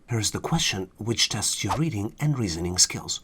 Here's the question, which tests your reading and reasoning skills.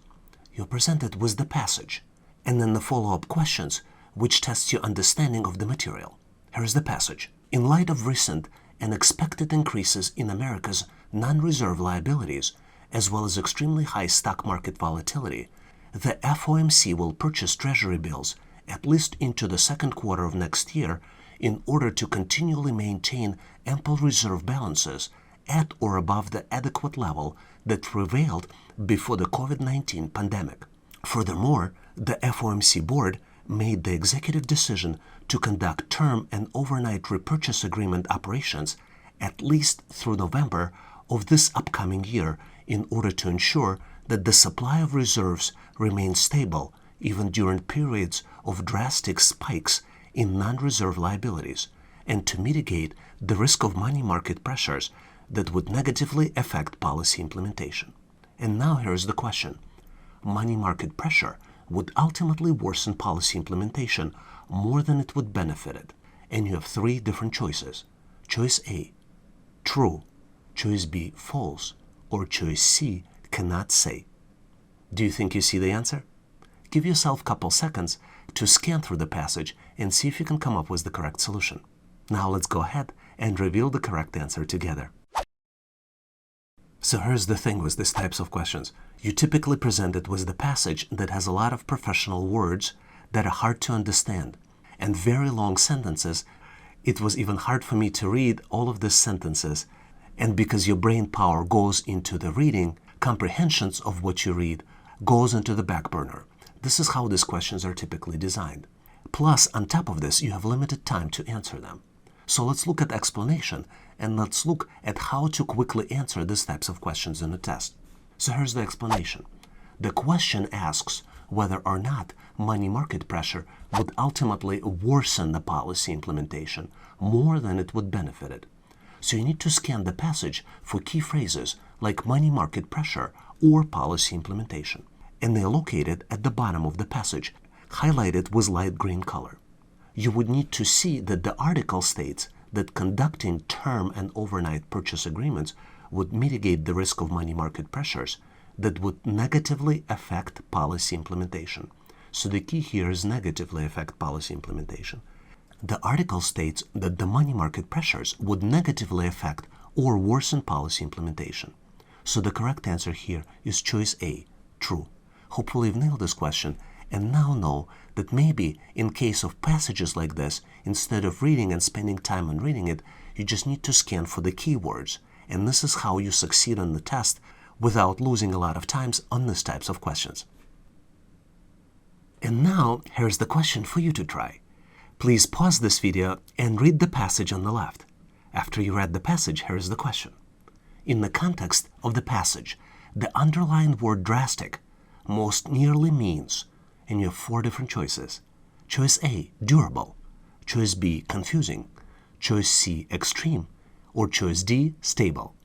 You're presented with the passage, and then the follow-up questions, which tests your understanding of the material. Here's the passage. In light of recent and expected increases in America's non-reserve liabilities, as well as extremely high stock market volatility, the FOMC will purchase Treasury bills at least into the second quarter of next year in order to continually maintain ample reserve balances at or above the adequate level that prevailed before the COVID-19 pandemic. Furthermore, the FOMC board made the executive decision to conduct term and overnight repurchase agreement operations at least through November of this upcoming year in order to ensure that the supply of reserves remains stable even during periods of drastic spikes in non-reserve liabilities, and to mitigate the risk of money market pressures that would negatively affect policy implementation. And now here's the question. Money market pressure would ultimately worsen policy implementation more than it would benefit it. And you have three different choices. Choice A, true. Choice B, false. Or choice C, cannot say. Do you think you see the answer? Give yourself a couple seconds to scan through the passage and see if you can come up with the correct solution. Now let's go ahead and reveal the correct answer together. So here's the thing with these types of questions. You typically present it with the passage that has a lot of professional words that are hard to understand and very long sentences. It was even hard for me to read all of these sentences, and because your brain power goes into the reading, comprehensions of what you read goes into the back burner. This is how these questions are typically designed. Plus, on top of this, you have limited time to answer them. So let's look at explanation, and let's look at how to quickly answer these types of questions in a test. So here's the explanation. The question asks whether or not money market pressure would ultimately worsen the policy implementation more than it would benefit it. So you need to scan the passage for key phrases like money market pressure or policy implementation. And they're located at the bottom of the passage, highlighted with light green color. You would need to see that the article states that conducting term and overnight purchase agreements would mitigate the risk of money market pressures that would negatively affect policy implementation. So the key here is negatively affect policy implementation. The article states that the money market pressures would negatively affect or worsen policy implementation. So the correct answer here is choice A, true. Hopefully you've nailed this question and now know that maybe in case of passages like this, instead of reading and spending time on reading it, you just need to scan for the keywords. And this is how you succeed on the test without losing a lot of times on these types of questions. And now here's the question for you to try. Please pause this video and read the passage on the left. After you read the passage, here's the question. In the context of the passage, the underlined word drastic most nearly means, and you have four different choices. Choice A, durable. Choice B, confusing. Choice C, extreme. Or choice D, stable.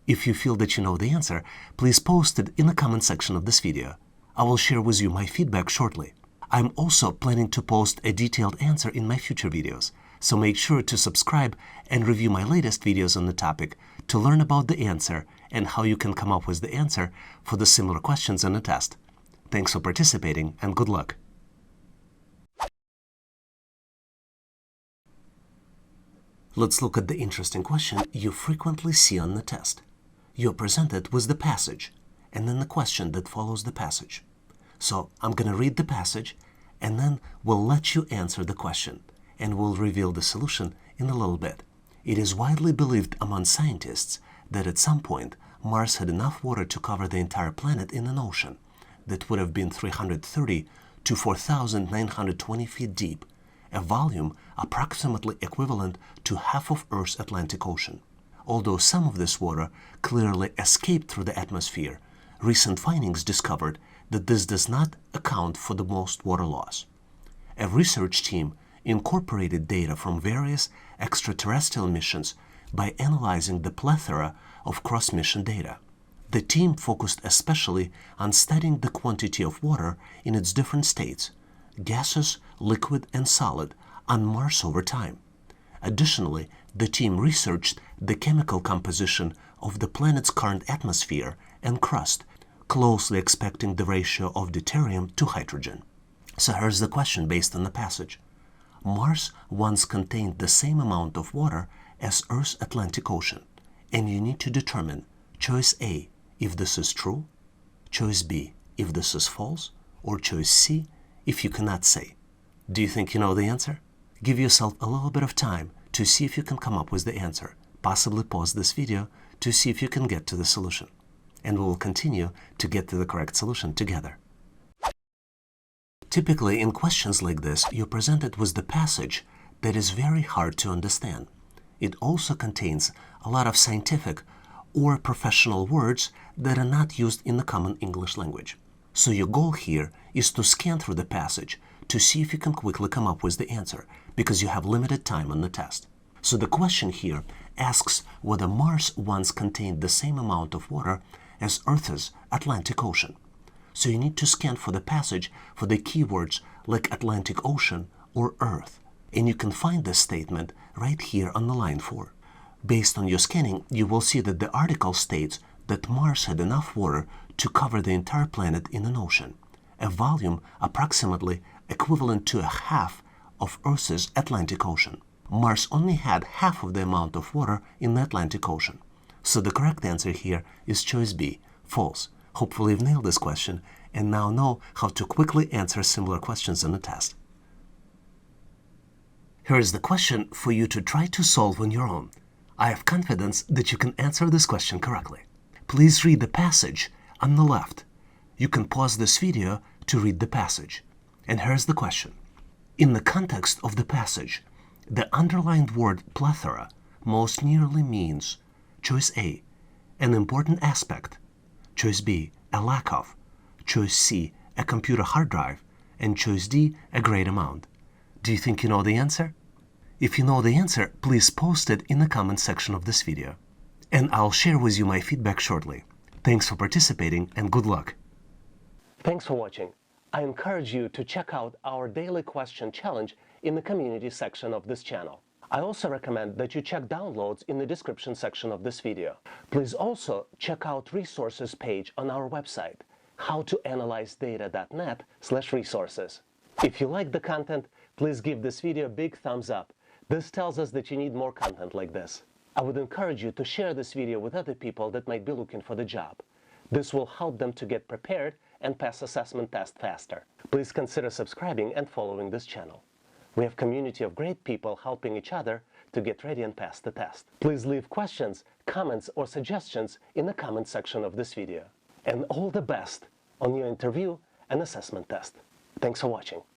If you feel that you know the answer, please post it in the comment section of this video. I will share with you my feedback shortly. I'm also planning to post a detailed answer in my future videos, so make sure to subscribe and review my latest videos on the topic to learn about the answer and how you can come up with the answer for the similar questions in the test. Thanks for participating and good luck. Let's look at the interesting question you frequently see on the test. You're presented with the passage and then the question that follows the passage. So I'm going to read the passage and then we'll let you answer the question and we'll reveal the solution in a little bit. It is widely believed among scientists that at some point Mars had enough water to cover the entire planet in an ocean that would have been 330 to 4,920 feet deep, a volume approximately equivalent to half of Earth's Atlantic Ocean. Although some of this water clearly escaped through the atmosphere, recent findings discovered that this does not account for the most water loss. A research team incorporated data from various extraterrestrial missions by analyzing the plethora of cross-mission data. The team focused especially on studying the quantity of water in its different states, gaseous, liquid, and solid, on Mars over time. Additionally, the team researched the chemical composition of the planet's current atmosphere and crust, closely expecting the ratio of deuterium to hydrogen. So here's the question based on the passage. Mars once contained the same amount of water as Earth's Atlantic Ocean, and you need to determine choice A, if this is true, choice B, if this is false, or choice C, if you cannot say. Do you think you know the answer? Give yourself a little bit of time to see if you can come up with the answer. Possibly pause this video to see if you can get to the solution. And we will continue to get to the correct solution together. Typically, in questions like this, you're presented with the passage that is very hard to understand. It also contains a lot of scientific or professional words that are not used in the common English language. So your goal here is to scan through the passage to see if you can quickly come up with the answer, because you have limited time on the test. So the question here asks whether Mars once contained the same amount of water as Earth's Atlantic Ocean. So you need to scan for the passage for the keywords like Atlantic Ocean or Earth. And you can find this statement right here on the line 4. Based on your scanning, you will see that the article states that Mars had enough water to cover the entire planet in an ocean, a volume approximately equivalent to a half of Earth's Atlantic Ocean. Mars only had half of the amount of water in the Atlantic Ocean. So the correct answer here is choice B, false. Hopefully you've nailed this question and now know how to quickly answer similar questions in the test. Here is the question for you to try to solve on your own. I have confidence that you can answer this question correctly. Please read the passage on the left. You can pause this video to read the passage. And here's the question. In the context of the passage, the underlined word plethora most nearly means choice A, an important aspect, choice B, a lack of, choice C, a computer hard drive, and choice D, a great amount. Do you think you know the answer? If you know the answer, please post it in the comment section of this video. And I'll share with you my feedback shortly. Thanks for participating and good luck. Thanks for watching. I encourage you to check out our daily question challenge in the community section of this channel. I also recommend that you check downloads in the description section of this video. Please also check out resources page on our website, howtoanalyzedata.net/resources. If you like the content, please give this video a big thumbs up. This tells us that you need more content like this. I would encourage you to share this video with other people that might be looking for the job. This will help them to get prepared and pass assessment test faster. Please consider subscribing and following this channel. We have a community of great people helping each other to get ready and pass the test. Please leave questions, comments, or suggestions in the comment section of this video. And all the best on your interview and assessment test. Thanks for watching.